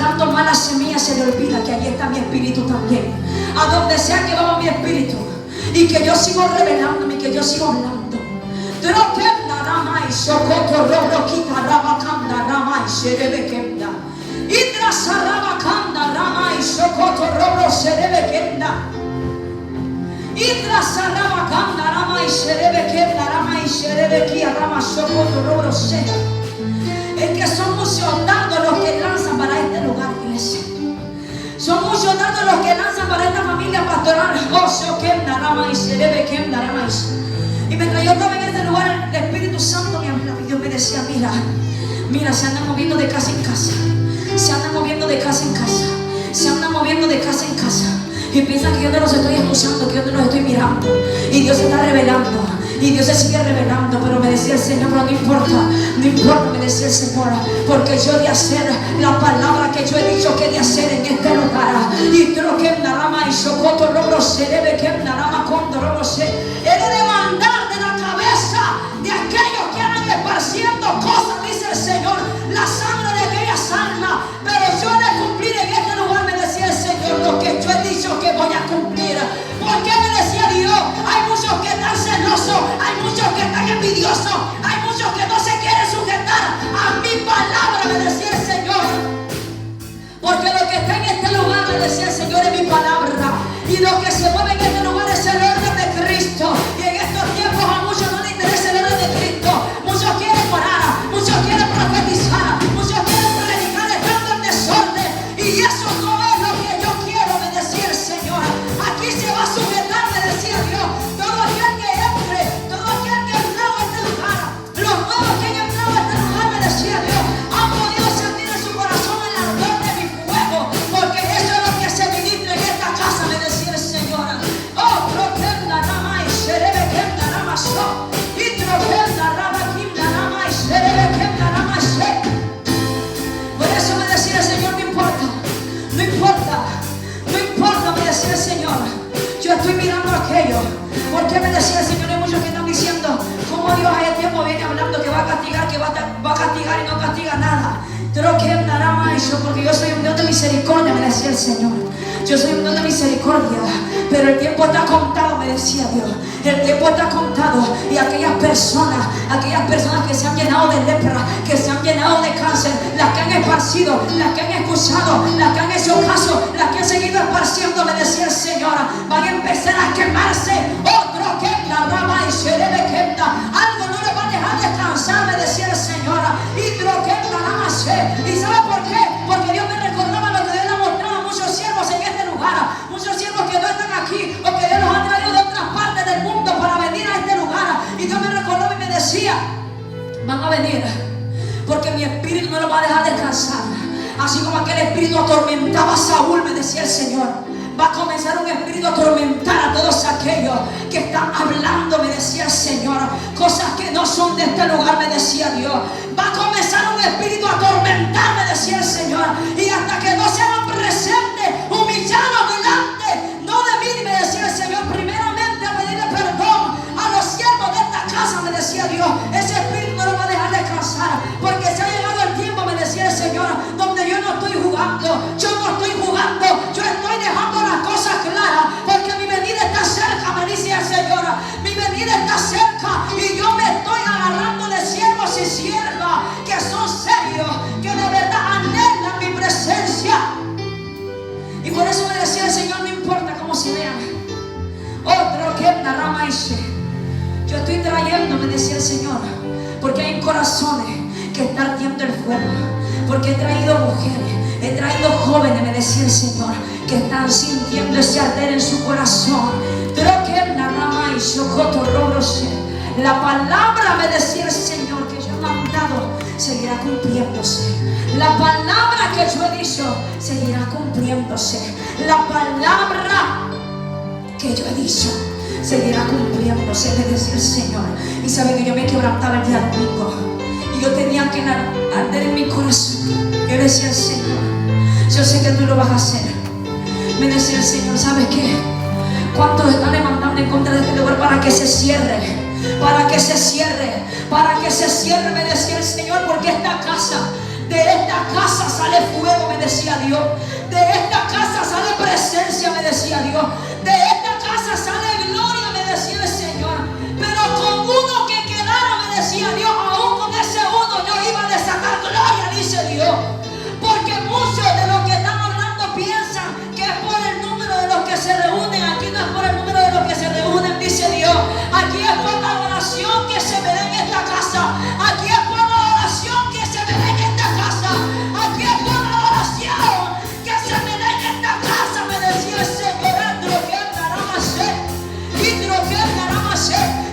sembrando malas semillas, se le olvida que allí está mi espíritu también. A donde sea que va mi espíritu, y que yo sigo revelándome, y que yo sigo hablando. Es que son muchos dardos los que lanzan para este lugar, iglesia. Son muchos dardos los que lanzan para esta familia pastoral. Y mientras yo estaba en este lugar, el Espíritu Santo me hablaba y Dios me decía: mira, se andan moviendo de casa en casa. Se andan moviendo de casa en casa. Se andan moviendo de casa en casa. Y piensan que yo no los estoy escuchando, que yo no los estoy mirando. Y Dios se está revelando. Y Dios se sigue revelando. Pero me decía el Señor: pero no importa, me decía el Señor, porque yo he de hacer la palabra que yo he dicho que he de hacer en este lugar. Y creo que en la rama y socoto logro se debe que en la rama cuando logro se he de demandar de la cabeza de aquellos que andan esparciendo cosas, dice el Señor, la sangre de aquellas almas. Pero yo he de cumplir en este lugar, me decía el Señor, lo que yo he dicho que voy a cumplir. ¿Por qué me decía Dios? Hay muchos que están celosos, hay muchos que están envidiosos, hay muchos que no se quieren sujetar a mi palabra, me decía el Señor. Porque lo que está en este lugar, me decía el Señor, es mi palabra. Y lo que se mueve en este lugar es el orden de Cristo. Y en estos tiempos a muchos no les interesa el orden de Cristo. Muchos quieren orar, muchos quieren profetizar, muchos quieren predicar estando en desorden. Y eso no es lo que yo quiero, me decía el Señor. Aquí se va a sujetar, me decía Dios, todo aquel que entre, todo aquel que ha entrado a este lugar, los nuevos que han entrado a este lugar, me decía Dios, han podido sentir en su corazón el ardor de mi fuego, porque eso es lo que se ministra en esta casa, me decía el Señor. Oh, protenda rama y serebe kenda rama so, y protenda rama kinda rama y serebe kenda rama se. Por eso me decía el Señor: no importa, no importa, no importa, me decía el Señor. Yo estoy mirando aquello. ¿Por qué me decía el Señor? Hay muchos que están diciendo cómo Dios a este tiempo viene hablando que va a castigar, que va a castigar y no castiga nada. Pero que dará más eso, porque yo soy un Dios de misericordia, me decía el Señor. Yo soy un Dios de misericordia, pero el tiempo está contado, me decía Dios. El tiempo está contado, y aquellas personas que se han llenado de lepra, que se han llenado de cáncer, las que han esparcido, las que han escuchado, las que han hecho caso, las que han seguido esparciendo, me decía el Señor, van a empezar a quemarse. Otro que la rama y se debe quemar. Algo no le va a dejar descansar, me decía el Señor. Y creo que la rama se. ¿Y sabe por qué? Porque Dios me recordaba lo que Dios le ha mostrado a muchos siervos en este lugar, muchos siervos que no están aquí, o que Dios los ha traído de otras partes del mundo para venir a este lugar. Y Dios me recordaba y me decía: van a venir, porque mi espíritu no lo va a dejar descansar. Así como aquel espíritu atormentaba a Saúl, me decía el Señor, va a comenzar un espíritu a atormentar a todos aquellos que están hablando, me decía el Señor, cosas que no son de este lugar, me decía Dios. Va a comenzar un espíritu a atormentar, me decía el Señor, y hasta que no se hagan presentes, humillados delante, no de mí, me decía el Señor, primeramente a pedirle perdón a los siervos de esta casa, me decía Dios. Ese espíritu no lo va a dejar descansar, porque se ha llegado el tiempo, me decía el Señor, donde yo no estoy jugando, yo estoy dejando las cosas claras, porque mi venida está cerca, me dice el Señor. Mi venida está cerca, y yo me estoy agarrando de siervos y siervas que son serios, que de verdad anhelan mi presencia. Y por eso me decía el Señor: no importa cómo se vean. Otro que la rama dice: yo estoy trayendo, me decía el Señor, porque hay corazones que están ardiendo el fuego, porque he traído mujeres, he traído jóvenes, me decía el Señor, que están sintiendo ese arder en su corazón. Pero que la rama y socoto robrose. La palabra, me decía el Señor, que yo he mandado seguirá cumpliéndose. La palabra que yo he dicho seguirá cumpliéndose. La palabra que yo he dicho seguirá cumpliéndose, me decía el Señor. Y sabe que yo me quebrantaba el día domingo, y yo tenía que arder en mi corazón. Yo decía al Señor: yo sé que tú lo vas a hacer. Me decía el Señor: ¿sabes qué? ¿Cuántos están demandando en contra de este lugar para que se cierre? Para que se cierre, para que se cierre, me decía el Señor, porque esta casa De esta casa sale fuego, me decía Dios. De esta casa sale presencia, me decía Dios. De esta casa sale gloria, me decía el Señor. Pero con uno que quedara, me decía Dios, aún con ese uno yo iba a desatar gloria, dice Dios. Porque muchos de los que están hablando piensan que es por el número de los que se reúnen. Aquí no es por el número de los que se reúnen, dice Dios. Aquí es por la oración que se me da en esta casa. Aquí es por la oración que se me da en esta casa. Aquí es por la oración que se me da en esta casa, me decía el Señor.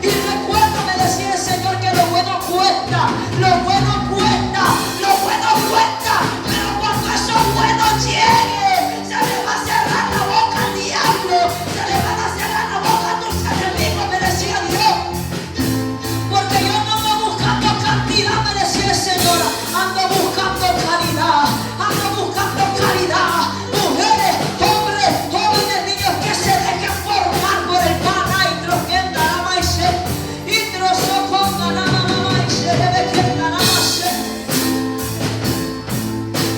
Y recuerda, me decía el Señor, que lo bueno cuesta. Lo bueno cuesta. Lo bueno cuesta. Pero cuando eso bueno llegue, se le va a cerrar la boca al diablo. Se le van a cerrar la boca a tus enemigos, me decía Dios. Porque yo no ando buscando cantidad, me decía el Señor. Ando buscando calidad. Ando buscando calidad. Mujeres, hombres, jóvenes, niños que se dejen formar por el pan.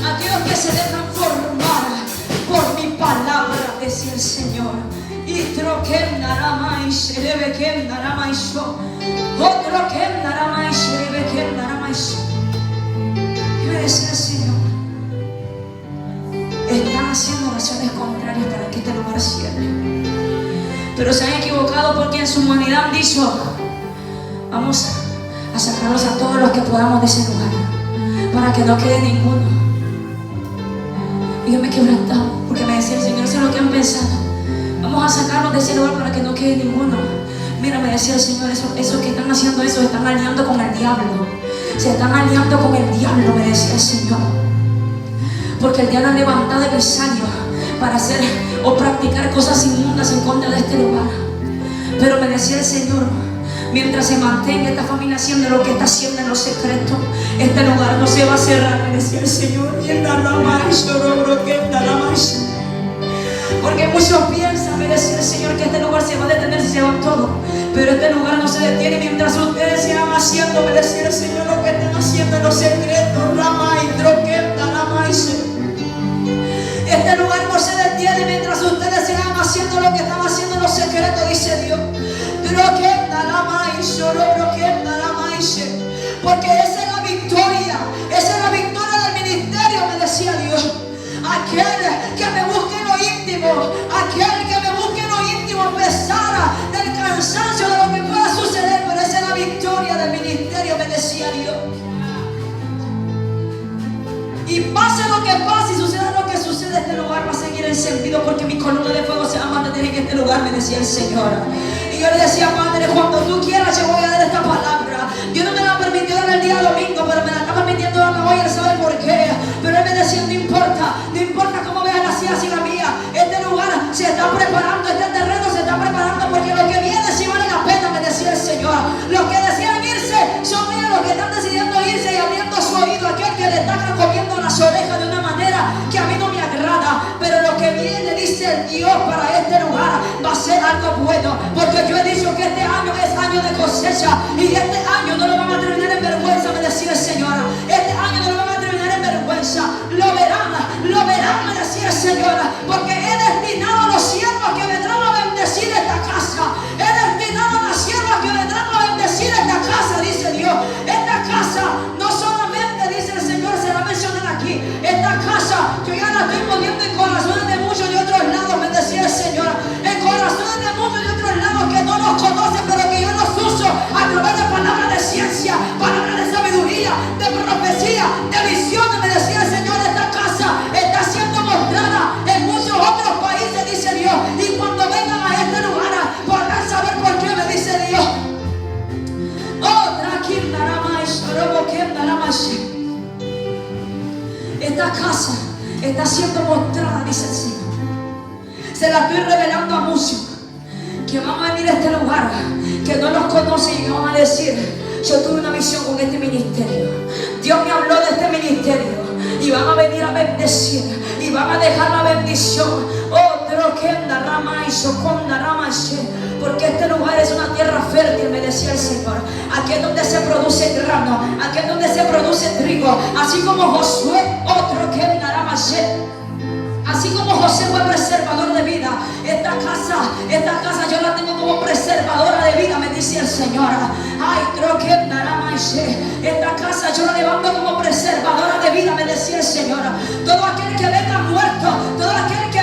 Aquellos que se dejan formar por mi palabra, decía el Señor. Y troquem naramai, sherebekem naramaisho. Otro que naramai, sherebekem naramaisho. Y me decía el Señor, están haciendo oraciones contrarias para que este lugar cierre. Pero se han equivocado porque en su humanidad han dicho: vamos a sacarlos a todos los que podamos de ese lugar, para que no quede ninguno. Y yo me quebrantaba porque me decía el Señor, eso es lo que han pensado. Vamos a sacarlos de ese lugar para que no quede ninguno. Mira, me decía el Señor, esos que están haciendo eso se están aliando con el diablo. Se están aliando con el diablo, me decía el Señor. Porque el diablo ha levantado emisarios para hacer o practicar cosas inmundas en contra de este lugar. Pero me decía el Señor, mientras se mantenga esta familia haciendo lo que está haciendo en los secretos, este lugar no se va a cerrar, me decía el Señor. Y en la rama, porque muchos piensan, me decía el Señor, que este lugar se va a detener si se van todos. Pero este lugar no se detiene mientras ustedes sigan haciendo, me decía el Señor, lo que están haciendo en los secretos. Rama y troqueta, rama y se. Este lugar no se detiene mientras ustedes sigan haciendo lo que están haciendo en los secretos, dice Dios. Porque esa es la victoria. Esa es la victoria del ministerio, me decía Dios. Aquel que me busque en lo íntimo, aquel que me busque en lo íntimo, a pesar del cansancio de lo que pueda suceder, pero esa es la victoria del ministerio, me decía Dios. Y pase lo que pase y suceda lo que suceda, este lugar va a seguir encendido, porque mi columna de fuego se va a mantener en este lugar, me decía el Señor. Y yo le decía: Padre, cuando tú quieras yo voy a dar esta palabra. Dios no me la permitió dar el día domingo, pero me la está permitiendo dar hoy. Él sabe por qué. Pero Él me decía: no importa cómo veas la silla y la mía. Este lugar se está preparando, este terreno se está preparando, porque lo que viene sí vale la pena, me decía el Señor. Los que decían irse son ellos los que están decidiendo irse y abriendo su oído. Aquel que le está comiendo las orejas de una manera que a mí no me agrada. Pero lo que viene, dice el Dios, para este lugar va a ser algo bueno, porque yo he dicho que este año es año de cosecha, y este año no lo van a terminar en vergüenza, me decía el Señor. Este año no lo van a terminar en vergüenza. Lo verán, me decía el Señor, porque he destinado a los siervos que vendrán a bendecir esta casa. He destinado a las siervas que vendrán a bendecir esta casa, dice Dios. Esta casa no solamente, dice el Señor, se va a mencionar aquí. Esta casa yo ya la estoy moviendo en corazones de muchos de otros lados, me decía el Señor. En corazones de muchos de otros lados que no nos conocen, pero que yo los uso a través de palabras de ciencia, palabras de sabiduría, de profecía, de visiones, me decía el Señor. Esta casa está siendo mostrada en muchos otros países, dice Dios. Y cuando vengan a este lugar podrán saber por qué, me dice Dios. Esta casa está siendo mostrada, dice el Señor. Se la estoy revelando a muchos que van a venir a este lugar, que no nos conocen, y van a decir: yo tuve una visión con este ministerio. Dios me habló de este ministerio. Y van a venir a bendecir, y van a dejar la bendición. Otro que anda rama y soconda rama, porque este lugar es una tierra fértil, me decía el Señor. Aquí es donde se produce grano, aquí es donde se produce produce trigo. Así como Josué, otro que Naramashe. Así como José fue preservador de vida, esta casa yo la tengo como preservadora de vida, me dice el Señor. Ay, creo que esta casa yo la levanto como preservadora de vida, me decía el Señor. Todo aquel que venga muerto, todo aquel que